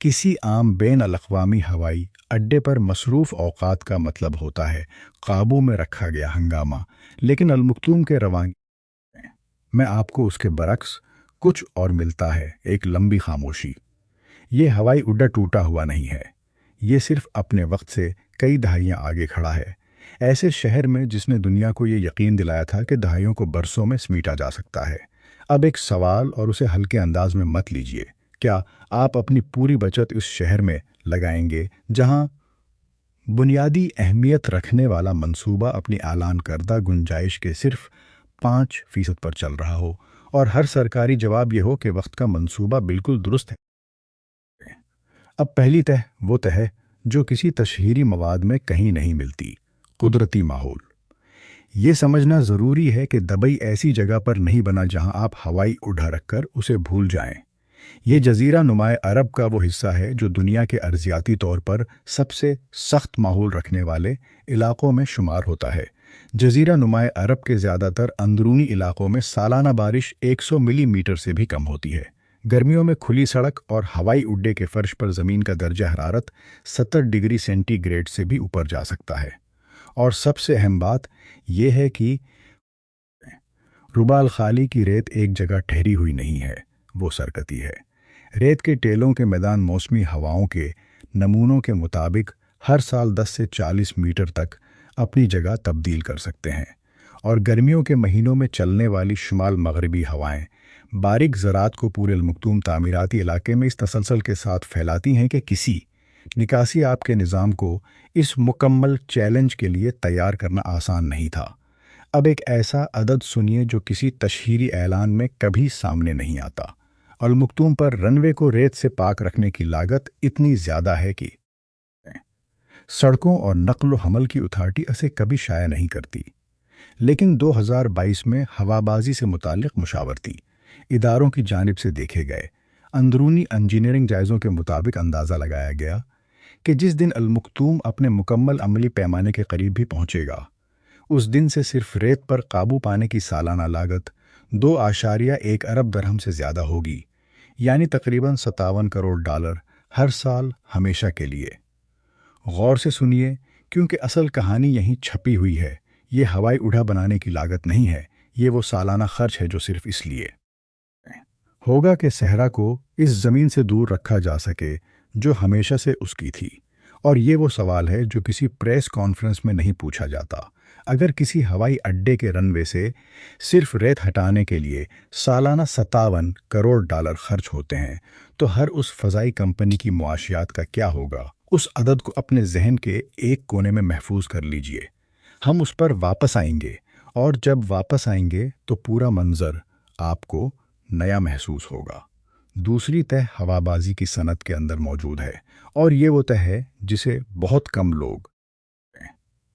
کسی عام بین الاقوامی ہوائی اڈے پر مصروف اوقات کا مطلب ہوتا ہے قابو میں رکھا گیا ہنگامہ، لیکن المکتوم کے روانگی میں آپ کو اس کے برعکس کچھ اور ملتا ہے، ایک لمبی خاموشی۔ یہ ہوائی اڈا ٹوٹا ہوا نہیں ہے، یہ صرف اپنے وقت سے کئی دہائیاں آگے کھڑا ہے، ایسے شہر میں جس نے دنیا کو یہ یقین دلایا تھا کہ دہائیوں کو برسوں میں سمیٹا جا سکتا ہے۔ اب ایک سوال، اور اسے ہلکے انداز میں مت لیجیے، کیا آپ اپنی پوری بچت اس شہر میں لگائیں گے جہاں بنیادی اہمیت رکھنے والا منصوبہ اپنی اعلان کردہ گنجائش کے صرف 5% پر چل رہا ہو، اور ہر سرکاری جواب یہ ہو کہ وقت کا منصوبہ بالکل درست ہے؟ اب پہلی تہ وہ تہ ہے جو کسی تشہیری مواد میں کہیں نہیں ملتی: قدرتی ماحول۔ یہ سمجھنا ضروری ہے کہ دبئی ایسی جگہ پر نہیں بنا جہاں آپ ہوائی اڈا رکھ کر اسے بھول جائیں۔ یہ جزیرہ نمائے عرب کا وہ حصہ ہے جو دنیا کے ارضیاتی طور پر سب سے سخت ماحول رکھنے والے علاقوں میں شمار ہوتا ہے۔ جزیرہ نمائے عرب کے زیادہ تر اندرونی علاقوں میں سالانہ بارش 100 ملی میٹر سے بھی کم ہوتی ہے۔ گرمیوں میں کھلی سڑک اور ہوائی اڈے کے فرش پر زمین کا درجہ حرارت 70 ڈگری سینٹی گریڈ سے بھی اوپر جا سکتا ہے۔ اور سب سے اہم بات یہ ہے کہ ربال خالی کی ریت ایک جگہ ٹھہری ہوئی نہیں ہے، وہ سرکتی ہے۔ ریت کے ٹیلوں کے میدان موسمی ہواؤں کے نمونوں کے مطابق ہر سال 10 سے 40 میٹر تک اپنی جگہ تبدیل کر سکتے ہیں، اور گرمیوں کے مہینوں میں چلنے والی شمال مغربی ہوائیں باریک ذرات کو پورے المکتوم تعمیراتی علاقے میں اس تسلسل کے ساتھ پھیلاتی ہیں کہ کسی نکاسی آپ کے نظام کو اس مکمل چیلنج کے لیے تیار کرنا آسان نہیں تھا۔ اب ایک ایسا عدد سنیے جو کسی تشہیری اعلان میں کبھی سامنے نہیں آتا۔ المکتوم پر رن وے کو ریت سے پاک رکھنے کی لاگت اتنی زیادہ ہے کہ سڑکوں اور نقل و حمل کی اتھارٹی اسے کبھی شائع نہیں کرتی۔ لیکن 2022 میں ہوابازی سے متعلق مشاورتی اداروں کی جانب سے دیکھے گئے اندرونی انجینئرنگ جائزوں کے مطابق اندازہ لگایا گیا کہ جس دن المکتوم اپنے مکمل عملی پیمانے کے قریب بھی پہنچے گا، اس دن سے صرف ریت پر قابو پانے کی سالانہ لاگت 2.1 ارب درہم سے زیادہ ہوگی، یعنی تقریباً 57 کروڑ ڈالر ہر سال ہمیشہ کے لیے۔ غور سے سنیے، کیونکہ اصل کہانی یہیں چھپی ہوئی ہے۔ یہ ہوائی اڈا بنانے کی لاگت نہیں ہے، یہ وہ سالانہ خرچ ہے جو صرف اس لیے ہوگا کہ صحرا کو اس زمین سے دور رکھا جا سکے جو ہمیشہ سے اس کی تھی۔ اور یہ وہ سوال ہے جو کسی پریس کانفرنس میں نہیں پوچھا جاتا۔ اگر کسی ہوائی اڈے کے رن وے سے صرف ریت ہٹانے کے لیے سالانہ 57 کروڑ ڈالر خرچ ہوتے ہیں تو ہر اس فضائی کمپنی کی معاشیات کا کیا ہوگا؟ اس عدد کو اپنے ذہن کے ایک کونے میں محفوظ کر لیجئے۔ ہم اس پر واپس آئیں گے، اور جب واپس آئیں گے تو پورا منظر آپ کو نیا محسوس ہوگا۔ دوسری تہ ہوابازی کی صنعت کے اندر موجود ہے، اور یہ وہ تہ ہے جسے بہت کم لوگ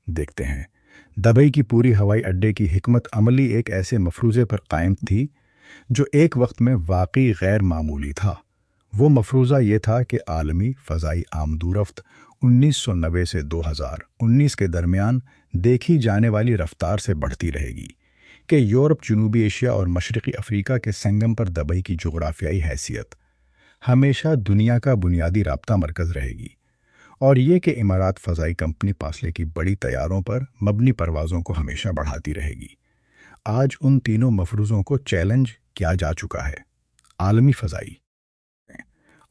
دیکھتے ہیں۔ دبئی کی پوری ہوائی اڈے کی حکمت عملی ایک ایسے مفروضے پر قائم تھی جو ایک وقت میں واقعی غیر معمولی تھا۔ وہ مفروضہ یہ تھا کہ عالمی فضائی آمد و رفت 1990 سے 2019 کے درمیان دیکھی جانے والی رفتار سے بڑھتی رہے گی، کہ یورپ، جنوبی ایشیا اور مشرقی افریقہ کے سنگم پر دبئی کی جغرافیائی حیثیت ہمیشہ دنیا کا بنیادی رابطہ مرکز رہے گی، اور یہ کہ امارات فضائی کمپنی فاصلے کی بڑی طیاروں پر مبنی پروازوں کو ہمیشہ بڑھاتی رہے گی۔ آج ان تینوں مفروضوں کو چیلنج کیا جا چکا ہے۔ عالمی فضائی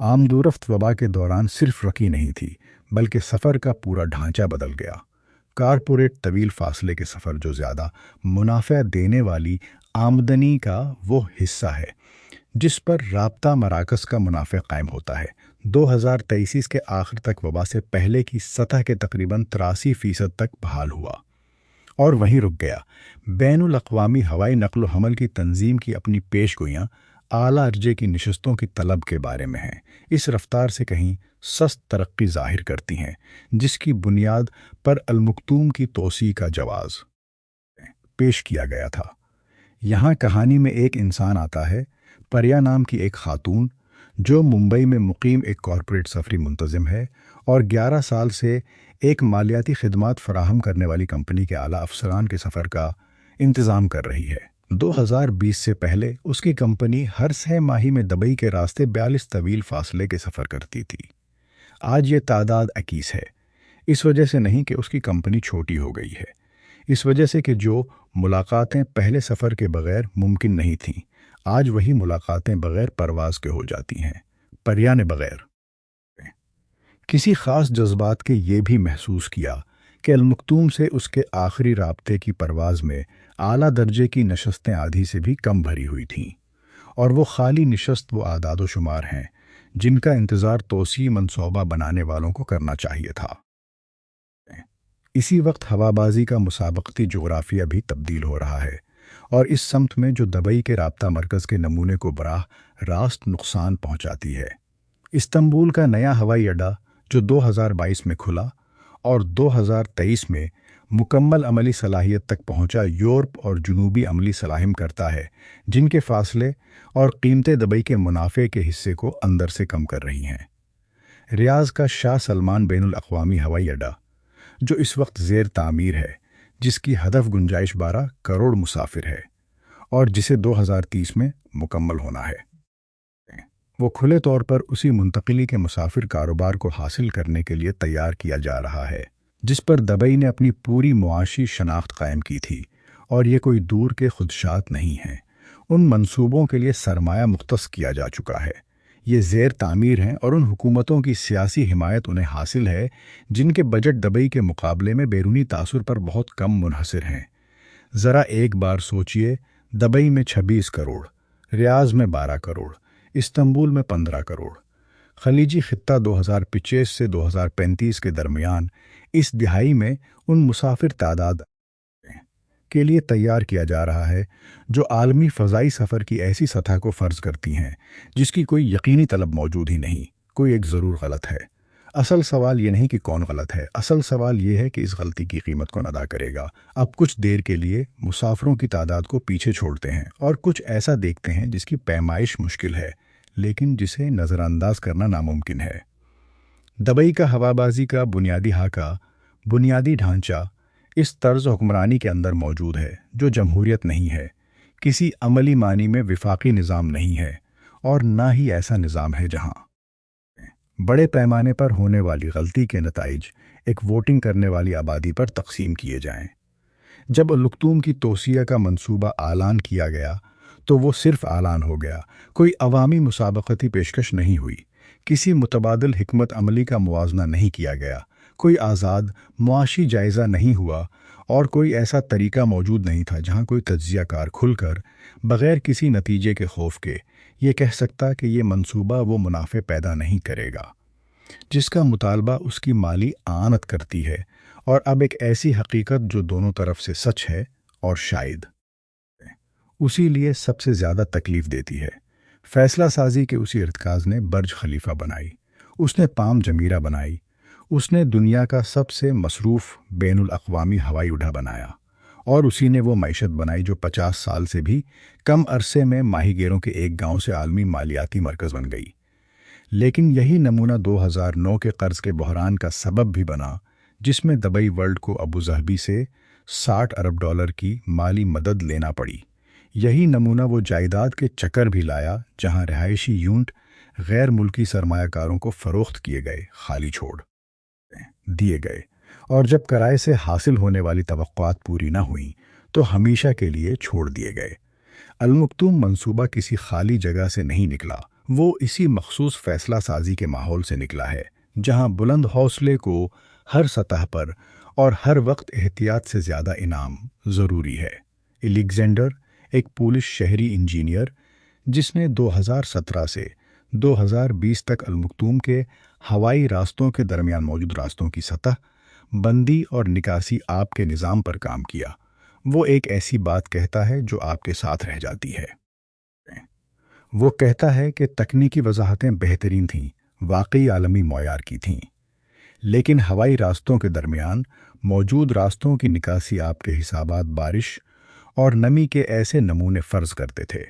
آمد و رفت وبا کے دوران صرف رکی نہیں تھی، بلکہ سفر کا پورا ڈھانچہ بدل گیا۔ کارپوریٹ طویل فاصلے کے سفر جو زیادہ منافع دینے والی آمدنی کا وہ حصہ ہے جس پر رابطہ مراکز کا منافع قائم ہوتا ہے، 2023 کے آخر تک وبا سے پہلے کی سطح کے تقریباً 83% تک بحال ہوا اور وہیں رک گیا۔ بین الاقوامی ہوائی نقل و حمل کی تنظیم کی اپنی پیش گوئیاں اعلیٰ درجے کی نشستوں کی طلب کے بارے میں ہیں، اس رفتار سے کہیں سست ترقی ظاہر کرتی ہیں جس کی بنیاد پر المکتوم کی توسیع کا جواز پیش کیا گیا تھا۔ یہاں کہانی میں ایک انسان آتا ہے، پریا نام کی ایک خاتون جو ممبئی میں مقیم ایک کارپوریٹ سفری منتظم ہے اور 11 سال سے ایک مالیاتی خدمات فراہم کرنے والی کمپنی کے اعلیٰ افسران کے سفر کا انتظام کر رہی ہے۔ 2020 سے پہلے اس کی کمپنی ہر 6 ماہ میں دبئی کے راستے 42 طویل فاصلے کے سفر کرتی تھی۔ آج یہ تعداد 21 ہے۔ اس وجہ سے نہیں کہ اس کی کمپنی چھوٹی ہو گئی ہے، اس وجہ سے کہ جو ملاقاتیں پہلے سفر کے بغیر ممکن نہیں تھیں، آج وہی ملاقاتیں بغیر پرواز کے ہو جاتی ہیں، پریانے بغیر۔ کسی خاص جذبات کے یہ بھی محسوس کیا کہ المکتوم سے اس کے آخری رابطے کی پرواز میں اعلیٰ درجے کی نشستیں آدھی سے بھی کم بھری ہوئی تھیں، اور وہ خالی نشست وہ اعداد و شمار ہیں جن کا انتظار توسیع منصوبہ بنانے والوں کو کرنا چاہیے تھا۔ اسی وقت ہوابازی کا مسابقتی جغرافیہ بھی تبدیل ہو رہا ہے، اور اس سمت میں جو دبئی کے رابطہ مرکز کے نمونے کو براہ راست نقصان پہنچاتی ہے۔ استنبول کا نیا ہوائی اڈہ جو 2022 میں کھلا اور 2023 میں مکمل عملی صلاحیت تک پہنچا، یورپ اور جنوبی عملی فراہم کرتا ہے جن کے فاصلے اور قیمتیں دبئی کے منافع کے حصے کو اندر سے کم کر رہی ہیں۔ ریاض کا شاہ سلمان بین الاقوامی ہوائی اڈہ جو اس وقت زیر تعمیر ہے، جس کی ہدف گنجائش 12 کروڑ مسافر ہے اور جسے 2030 میں مکمل ہونا ہے، وہ کھلے طور پر اسی منتقلی کے مسافر کاروبار کو حاصل کرنے کے لیے تیار کیا جا رہا ہے جس پر دبئی نے اپنی پوری معاشی شناخت قائم کی تھی، اور یہ کوئی دور کے خدشات نہیں ہیں۔ ان منصوبوں کے لیے سرمایہ مختص کیا جا چکا ہے، یہ زیر تعمیر ہیں، اور ان حکومتوں کی سیاسی حمایت انہیں حاصل ہے جن کے بجٹ دبئی کے مقابلے میں بیرونی تاثر پر بہت کم منحصر ہیں۔ ذرا ایک بار سوچئے، دبئی میں 26 کروڑ، ریاض میں 12 کروڑ، استنبول میں 15 کروڑ۔ خلیجی خطہ 2025 سے 2035 کے درمیان اس دہائی میں ان مسافر تعداد کے لیے تیار کیا جا رہا ہے جو عالمی فضائی سفر کی ایسی سطح کو فرض کرتی ہیں جس کی کوئی یقینی طلب موجود ہی نہیں۔ کوئی ایک ضرور غلط ہے۔ اصل سوال یہ نہیں کہ کون غلط ہے، اصل سوال یہ ہے کہ اس غلطی کی قیمت کون ادا کرے گا۔ اب کچھ دیر کے لیے مسافروں کی تعداد کو پیچھے چھوڑتے ہیں اور کچھ ایسا دیکھتے ہیں جس کی پیمائش مشکل ہے لیکن جسے نظر انداز کرنا ناممکن ہے۔ دبئی کا ہوابازی کا بنیادی خاکہ، بنیادی ڈھانچہ اس طرز حکمرانی کے اندر موجود ہے جو جمہوریت نہیں ہے، کسی عملی معنی میں وفاقی نظام نہیں ہے، اور نہ ہی ایسا نظام ہے جہاں بڑے پیمانے پر ہونے والی غلطی کے نتائج ایک ووٹنگ کرنے والی آبادی پر تقسیم کیے جائیں۔ جب الکتوم کی توسیع کا منصوبہ اعلان کیا گیا تو وہ صرف اعلان ہو گیا، کوئی عوامی مسابقتی پیشکش نہیں ہوئی، کسی متبادل حکمت عملی کا موازنہ نہیں کیا گیا، کوئی آزاد معاشی جائزہ نہیں ہوا، اور کوئی ایسا طریقہ موجود نہیں تھا جہاں کوئی تجزیہ کار کھل کر بغیر کسی نتیجے کے خوف کے یہ کہہ سکتا کہ یہ منصوبہ وہ منافع پیدا نہیں کرے گا جس کا مطالبہ اس کی مالی اعانت کرتی ہے، اور اب ایک ایسی حقیقت جو دونوں طرف سے سچ ہے اور شاید اسی لیے سب سے زیادہ تکلیف دیتی ہے۔ فیصلہ سازی کے اسی ارتکاز نے برج خلیفہ بنائی، اس نے پام جمیرہ بنائی، اس نے دنیا کا سب سے مصروف بین الاقوامی ہوائی اڈہ بنایا، اور اسی نے وہ معیشت بنائی جو 50 سال سے بھی کم عرصے میں ماہی گیروں کے ایک گاؤں سے عالمی مالیاتی مرکز بن گئی۔ لیکن یہی نمونہ 2009 کے قرض کے بحران کا سبب بھی بنا جس میں دبئی ورلڈ کو ابوظہبی سے 60 ارب ڈالر کی مالی مدد لینا پڑی۔ یہی نمونہ وہ جائیداد کے چکر بھی لایا جہاں رہائشی یونٹ غیر ملکی سرمایہ کاروں کو فروخت کیے گئے، خالی چھوڑ دیے گئے، اور جب کرائے سے حاصل ہونے والی توقعات پوری نہ ہوئیں تو ہمیشہ کے لیے چھوڑ دیے گئے۔ المکتوم منصوبہ کسی خالی جگہ سے نہیں نکلا، وہ اسی مخصوص فیصلہ سازی کے ماحول سے نکلا ہے جہاں بلند حوصلے کو ہر سطح پر اور ہر وقت احتیاط سے زیادہ انعام ضروری ہے۔ الیگزینڈر ایک پولش شہری انجینئر جس نے 2017 سے 2020 تک المکتوم کے ہوائی راستوں کے درمیان موجود راستوں کی سطح بندی اور نکاسی آب کے نظام پر کام کیا، وہ ایک ایسی بات کہتا ہے جو آپ کے ساتھ رہ جاتی ہے۔ وہ کہتا ہے کہ تکنیکی وضاحتیں بہترین تھیں، واقعی عالمی معیار کی تھیں، لیکن ہوائی راستوں کے درمیان موجود راستوں کی نکاسی آب کے حسابات بارش اور نمی کے ایسے نمونے فرض کرتے تھے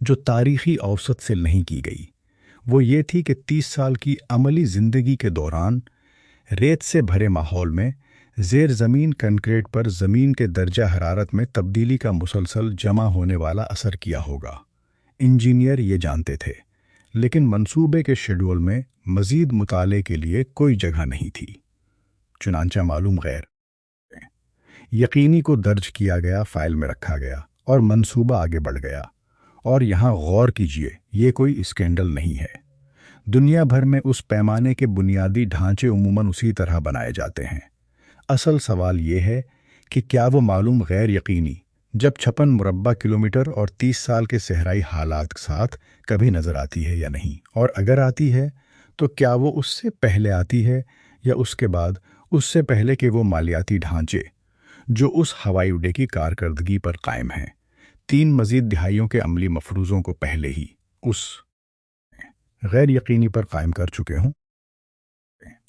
جو تاریخی اوسط سے نہیں کی گئی۔ وہ یہ تھی کہ 30 سال کی عملی زندگی کے دوران ریت سے بھرے ماحول میں زیر زمین کنکریٹ پر زمین کے درجہ حرارت میں تبدیلی کا مسلسل جمع ہونے والا اثر کیا ہوگا۔ انجینئر یہ جانتے تھے، لیکن منصوبے کے شیڈول میں مزید مطالعے کے لیے کوئی جگہ نہیں تھی۔ چنانچہ معلوم غیر یقینی کو درج کیا گیا، فائل میں رکھا گیا اور منصوبہ آگے بڑھ گیا۔ اور یہاں غور کیجئے، یہ کوئی اسکینڈل نہیں ہے۔ دنیا بھر میں اس پیمانے کے بنیادی ڈھانچے عموماً اسی طرح بنائے جاتے ہیں۔ اصل سوال یہ ہے کہ کیا وہ معلوم غیر یقینی جب 56 مربع کلومیٹر اور 30 سال کے صحرائی حالات کے ساتھ کبھی نظر آتی ہے یا نہیں؟ اور اگر آتی ہے تو کیا وہ اس سے پہلے آتی ہے یا اس کے بعد، اس سے پہلے کہ وہ مالیاتی ڈھانچے جو اس ہوائی اڈے کی کارکردگی پر قائم ہیں 3 مزید دہائیوں کے عملی مفروضوں کو پہلے ہی اس غیر یقینی پر قائم کر چکے ہوں؟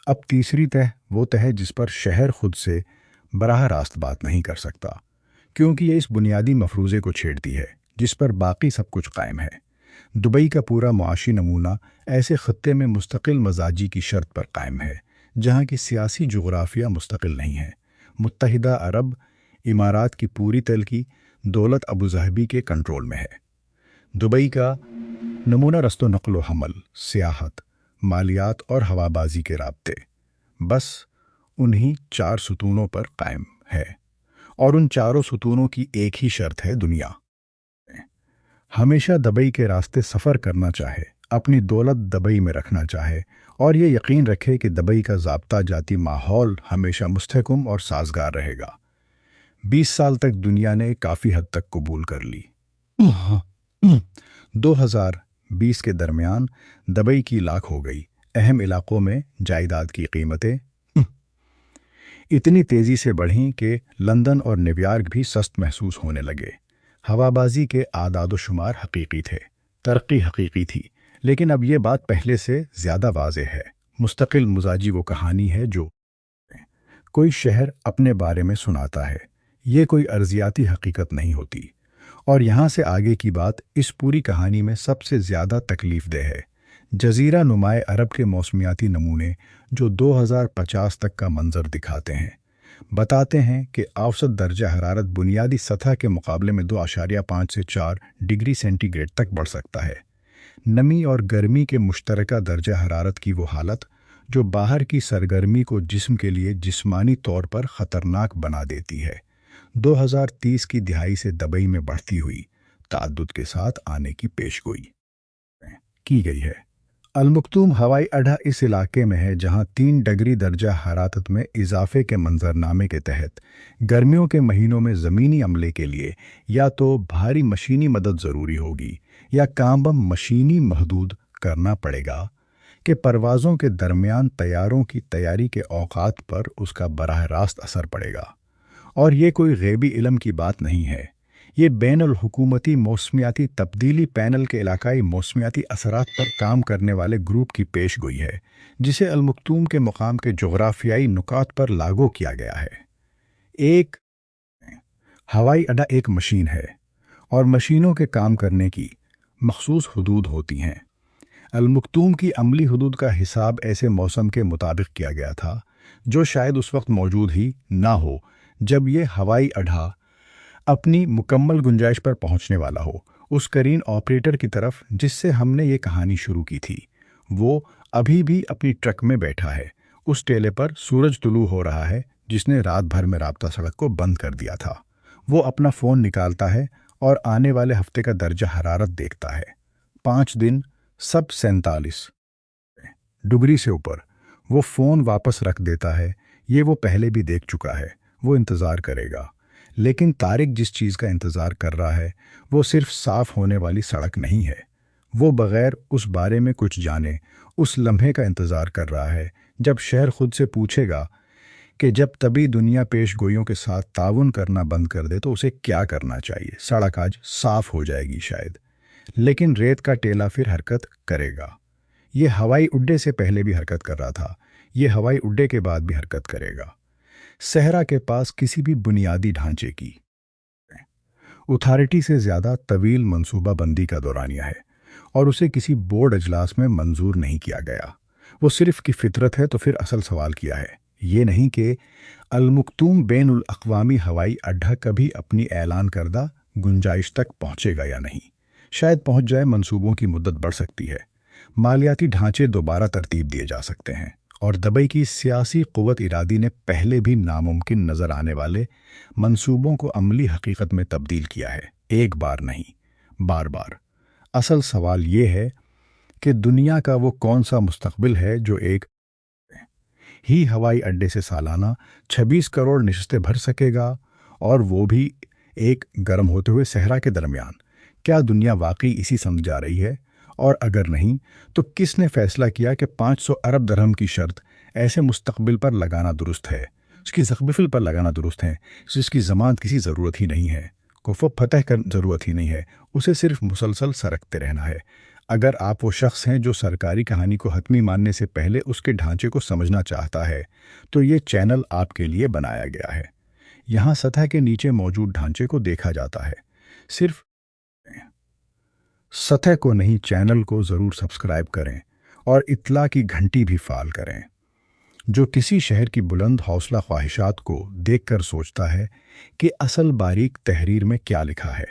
اب تیسری تہ وہ تہ ہے جس پر شہر خود سے براہ راست بات نہیں کر سکتا، کیونکہ یہ اس بنیادی مفروضے کو چھیڑتی ہے جس پر باقی سب کچھ قائم ہے۔ دبئی کا پورا معاشی نمونہ ایسے خطے میں مستقل مزاجی کی شرط پر قائم ہے جہاں کی سیاسی جغرافیہ مستقل نہیں ہے۔ متحدہ عرب امارات کی پوری تلقی دولت ابوظہبی کے کنٹرول میں ہے۔ دبئی کا نمونہ رست و نقل و حمل، سیاحت، مالیات اور ہوابازی کے رابطے بس انہی 4 ستونوں پر قائم ہے، اور ان چاروں ستونوں کی ایک ہی شرط ہے: دنیا ہمیشہ دبئی کے راستے سفر کرنا چاہے، اپنی دولت دبئی میں رکھنا چاہے اور یہ یقین رکھے کہ دبئی کا ضابطہ جاتی ماحول ہمیشہ مستحکم اور سازگار رہے گا۔ 20 سال تک دنیا نے کافی حد تک قبول کر لی۔ 2020 کے درمیان دبئی کی لاکھ ہو گئی۔ اہم علاقوں میں جائیداد کی قیمتیں اتنی تیزی سے بڑھیں کہ لندن اور نیویارک بھی سست محسوس ہونے لگے۔ ہوابازی کے اعداد و شمار حقیقی تھے، ترقی حقیقی تھی، لیکن اب یہ بات پہلے سے زیادہ واضح ہے۔ مستقل مزاجی وہ کہانی ہے جو کوئی شہر اپنے بارے میں سناتا ہے، یہ کوئی ارضیاتی حقیقت نہیں ہوتی۔ اور یہاں سے آگے کی بات اس پوری کہانی میں سب سے زیادہ تکلیف دہ ہے۔ جزیرہ نمائے عرب کے موسمیاتی نمونے جو 2050 تک کا منظر دکھاتے ہیں، بتاتے ہیں کہ اوسط درجہ حرارت بنیادی سطح کے مقابلے میں 2.5 سے 4 ڈگری سینٹی گریڈ تک بڑھ سکتا ہے۔ نمی اور گرمی کے مشترکہ درجہ حرارت کی وہ حالت جو باہر کی سرگرمی کو جسم کے لیے جسمانی طور پر خطرناک بنا دیتی ہے، 2030 کی دہائی سے دبئی میں بڑھتی ہوئی تعدد کے ساتھ آنے کی پیشگوئی کی گئی ہے۔ المکتوم ہوائی اڈا اس علاقے میں ہے جہاں 3 ڈگری درجہ حرارت میں اضافے کے منظرنامے کے تحت گرمیوں کے مہینوں میں زمینی عملے کے لیے یا تو بھاری مشینی مدد ضروری ہوگی یا کام بم مشینی محدود کرنا پڑے گا کہ پروازوں کے درمیان طیاروں کی تیاری کے اوقات پر اس کا براہ راست اثر پڑے گا۔ اور یہ کوئی غیبی علم کی بات نہیں ہے، یہ بین الحکومتی موسمیاتی تبدیلی پینل کے علاقائی موسمیاتی اثرات پر کام کرنے والے گروپ کی پیش گوئی ہے، جسے المکتوم کے مقام کے جغرافیائی نکات پر لاگو کیا گیا ہے۔ ایک ہوائی اڈا ایک مشین ہے، اور مشینوں کے کام کرنے کی مخصوص حدود ہوتی ہیں۔ المکتوم کی عملی حدود کا حساب ایسے موسم کے مطابق کیا گیا تھا جو شاید اس وقت موجود ہی نہ ہو جب یہ ہوائی اڈا اپنی مکمل گنجائش پر پہنچنے والا ہو۔ اس کرین آپریٹر کی طرف جس سے ہم نے یہ کہانی شروع کی تھی، وہ ابھی بھی اپنی ٹرک میں بیٹھا ہے۔ اس ٹیلے پر سورج طلوع ہو رہا ہے جس نے رات بھر میں رابطہ سڑک کو بند کر دیا تھا۔ وہ اپنا فون نکالتا ہے اور آنے والے ہفتے کا درجہ حرارت دیکھتا ہے۔ 5 دن سب 47 ڈگری سے اوپر۔ وہ فون واپس رکھ دیتا ہے، یہ وہ پہلے بھی دیکھ چکا ہے۔ وہ انتظار کرے گا، لیکن طارق جس چیز کا انتظار کر رہا ہے وہ صرف صاف ہونے والی سڑک نہیں ہے۔ وہ بغیر اس بارے میں کچھ جانے اس لمحے کا انتظار کر رہا ہے جب شہر خود سے پوچھے گا کہ جب طبی دنیا پیش گوئیوں کے ساتھ تعاون کرنا بند کر دے تو اسے کیا کرنا چاہیے۔ سڑک آج صاف ہو جائے گی شاید، لیکن ریت کا ٹیلا پھر حرکت کرے گا۔ یہ ہوائی اڈے سے پہلے بھی حرکت کر رہا تھا، یہ ہوائی اڈے کے بعد بھی حرکت کرے گا۔ صحرا کے پاس کسی بھی بنیادی ڈھانچے کی اتھارٹی سے زیادہ طویل منصوبہ بندی کا دورانیہ ہے، اور اسے کسی بورڈ اجلاس میں منظور نہیں کیا گیا۔ وہ صرف کی فطرت ہے۔ تو پھر اصل سوال کیا ہے؟ یہ نہیں کہ المکتوم بین الاقوامی ہوائی اڈہ کبھی اپنی اعلان کردہ گنجائش تک پہنچے گا یا نہیں۔ شاید پہنچ جائے، منصوبوں کی مدت بڑھ سکتی ہے، مالیاتی ڈھانچے دوبارہ ترتیب دیے جا سکتے ہیں، اور دبئی کی سیاسی قوت ارادی نے پہلے بھی ناممکن نظر آنے والے منصوبوں کو عملی حقیقت میں تبدیل کیا ہے، ایک بار نہیں، بار بار۔ اصل سوال یہ ہے کہ دنیا کا وہ کون سا مستقبل ہے جو ایک ہی ہوائی اڈے سے سالانہ 26 کروڑ نشستیں بھر سکے گا، اور وہ بھی ایک گرم ہوتے ہوئے صحرا کے درمیان؟ کیا دنیا واقعی اسی سمجھ جا رہی ہے؟ اور اگر نہیں، تو کس نے فیصلہ کیا کہ 500 ارب درہم کی شرط ایسے مستقبل پر لگانا درست ہے، اس کی زخبفل پر لگانا درست ہے، جس کی ضمانت کسی ضرورت ہی نہیں ہے، کو فتح کر ضرورت ہی نہیں ہے، اسے صرف مسلسل سرکتے رہنا ہے؟ اگر آپ وہ شخص ہیں جو سرکاری کہانی کو حتمی ماننے سے پہلے اس کے ڈھانچے کو سمجھنا چاہتا ہے، تو یہ چینل آپ کے لیے بنایا گیا ہے۔ یہاں سطح کے نیچے موجود ڈھانچے کو دیکھا جاتا ہے، صرف سطح کو نہیں۔ چینل کو ضرور سبسکرائب کریں اور اطلاع کی گھنٹی بھی فعال کریں۔ جو کسی شہر کی بلند حوصلہ خواہشات کو دیکھ کر سوچتا ہے کہ اصل باریک تحریر میں کیا لکھا ہے،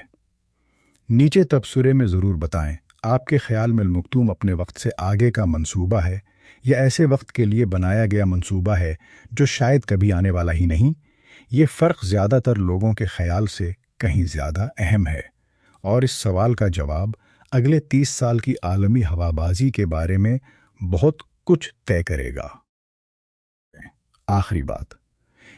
نیچے تبصرے میں ضرور بتائیں آپ کے خیال میں المکتوم اپنے وقت سے آگے کا منصوبہ ہے، یا ایسے وقت کے لیے بنایا گیا منصوبہ ہے جو شاید کبھی آنے والا ہی نہیں۔ یہ فرق زیادہ تر لوگوں کے خیال سے کہیں زیادہ اہم ہے، اور اس سوال کا جواب اگلے 30 سال کی عالمی ہوابازی کے بارے میں بہت کچھ طے کرے گا۔ آخری بات،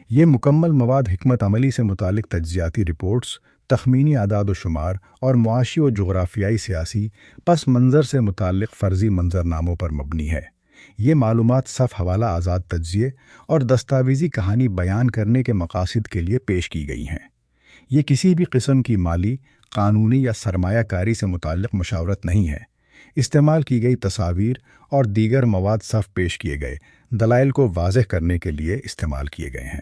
یہ مکمل مواد حکمت عملی سے متعلق تجزیاتی رپورٹس، تخمینی اعداد و شمار اور معاشی و جغرافیائی سیاسی پس منظر سے متعلق فرضی منظرناموں پر مبنی ہے۔ یہ معلومات صف حوالہ آزاد تجزیے اور دستاویزی کہانی بیان کرنے کے مقاصد کے لیے پیش کی گئی ہیں۔ یہ کسی بھی قسم کی مالی، قانونی یا سرمایہ کاری سے متعلق مشاورت نہیں ہے۔ استعمال کی گئی تصاویر اور دیگر مواد صف پیش کیے گئے دلائل کو واضح کرنے کے لیے استعمال کیے گئے ہیں۔